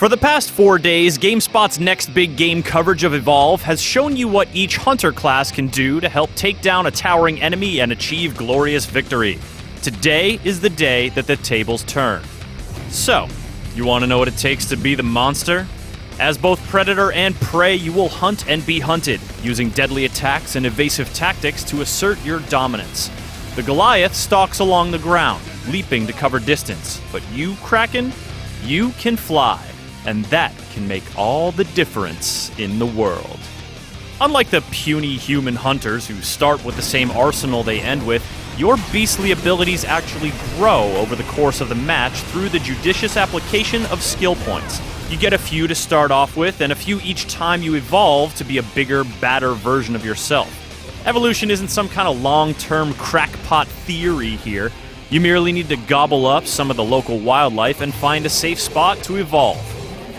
For the past 4 days, GameSpot's next big game coverage of Evolve has shown you what each hunter class can do to help take down a towering enemy and achieve glorious victory. Today is the day that the tables turn. So, you want to know what it takes to be the monster? As both predator and prey, you will hunt and be hunted, using deadly attacks and evasive tactics to assert your dominance. The Goliath stalks along the ground, leaping to cover distance, but you, Kraken, you can fly. And that can make all the difference in the world. Unlike the puny human hunters who start with the same arsenal they end with, your beastly abilities actually grow over the course of the match through the judicious application of skill points. You get a few to start off with, and a few each time you evolve to be a bigger, badder version of yourself. Evolution isn't some kind of long-term crackpot theory here. You merely need to gobble up some of the local wildlife and find a safe spot to evolve.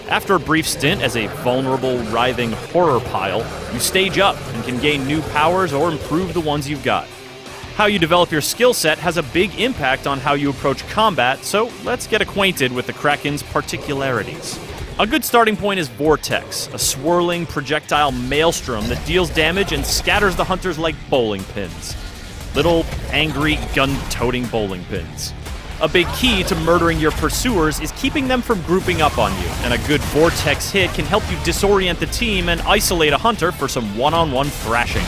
After a brief stint as a vulnerable, writhing horror pile, you stage up and can gain new powers or improve the ones you've got. How you develop your skill set has a big impact on how you approach combat, so let's get acquainted with the Kraken's particularities. A good starting point is Vortex, a swirling projectile maelstrom that deals damage and scatters the hunters like bowling pins. Little, angry, gun-toting bowling pins. A big key to murdering your pursuers is keeping them from grouping up on you, and a good Vortex hit can help you disorient the team and isolate a hunter for some one-on-one thrashing.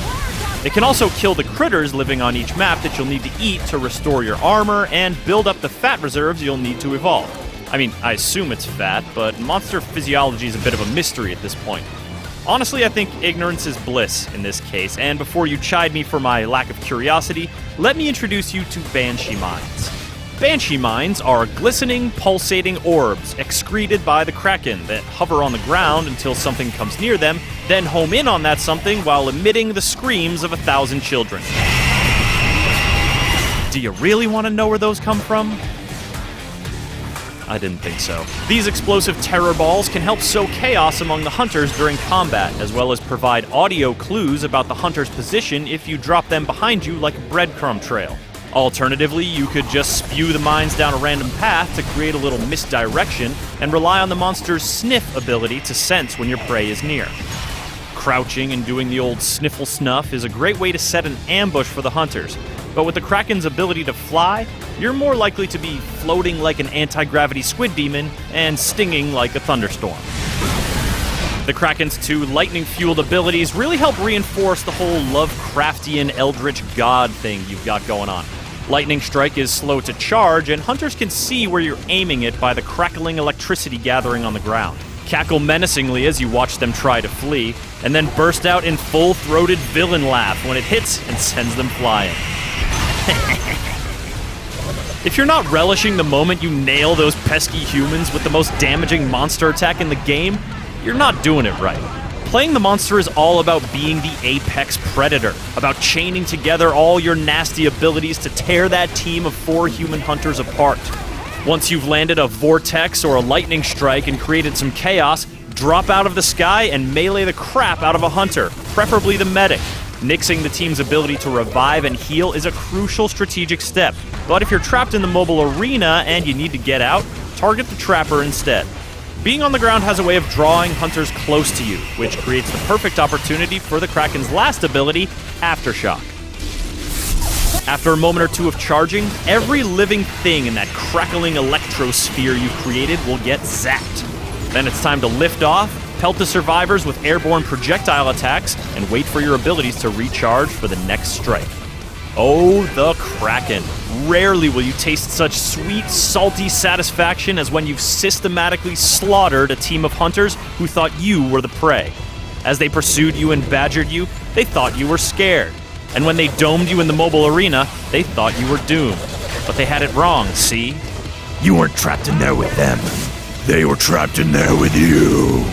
It can also kill the critters living on each map that you'll need to eat to restore your armor and build up the fat reserves you'll need to evolve. I mean, I assume it's fat, but monster physiology is a bit of a mystery at this point. Honestly, I think ignorance is bliss in this case, and before you chide me for my lack of curiosity, let me introduce you to Banshee Mines. Banshee Mines are glistening, pulsating orbs excreted by the Kraken that hover on the ground until something comes near them, then home in on that something while emitting the screams of 1,000 children. Do you really want to know where those come from? I didn't think so. These explosive terror balls can help sow chaos among the hunters during combat, as well as provide audio clues about the hunter's position if you drop them behind you like a breadcrumb trail. Alternatively, you could just spew the mines down a random path to create a little misdirection and rely on the monster's sniff ability to sense when your prey is near. Crouching and doing the old sniffle snuff is a great way to set an ambush for the hunters, but with the Kraken's ability to fly, you're more likely to be floating like an anti-gravity squid demon and stinging like a thunderstorm. The Kraken's two lightning-fueled abilities really help reinforce the whole Lovecraftian eldritch god thing you've got going on. Lightning Strike is slow to charge, and hunters can see where you're aiming it by the crackling electricity gathering on the ground. Cackle menacingly as you watch them try to flee, and then burst out in full-throated villain laugh when it hits and sends them flying. If you're not relishing the moment you nail those pesky humans with the most damaging monster attack in the game, you're not doing it right. Playing the monster is all about being the apex predator, about chaining together all your nasty abilities to tear that team of 4 human hunters apart. Once you've landed a Vortex or a Lightning Strike and created some chaos, drop out of the sky and melee the crap out of a hunter, preferably the medic. Nixing the team's ability to revive and heal is a crucial strategic step, but if you're trapped in the mobile arena and you need to get out, target the trapper instead. Being on the ground has a way of drawing hunters close to you, which creates the perfect opportunity for the Kraken's last ability, Aftershock. After a moment or two of charging, every living thing in that crackling electrosphere you created will get zapped. Then it's time to lift off, pelt the survivors with airborne projectile attacks, and wait for your abilities to recharge for the next strike. Oh, the Kraken. Rarely will you taste such sweet, salty satisfaction as when you've systematically slaughtered a team of hunters who thought you were the prey. As they pursued you and badgered you, they thought you were scared. And when they domed you in the mobile arena, they thought you were doomed. But they had it wrong, see? You weren't trapped in there with them. They were trapped in there with you.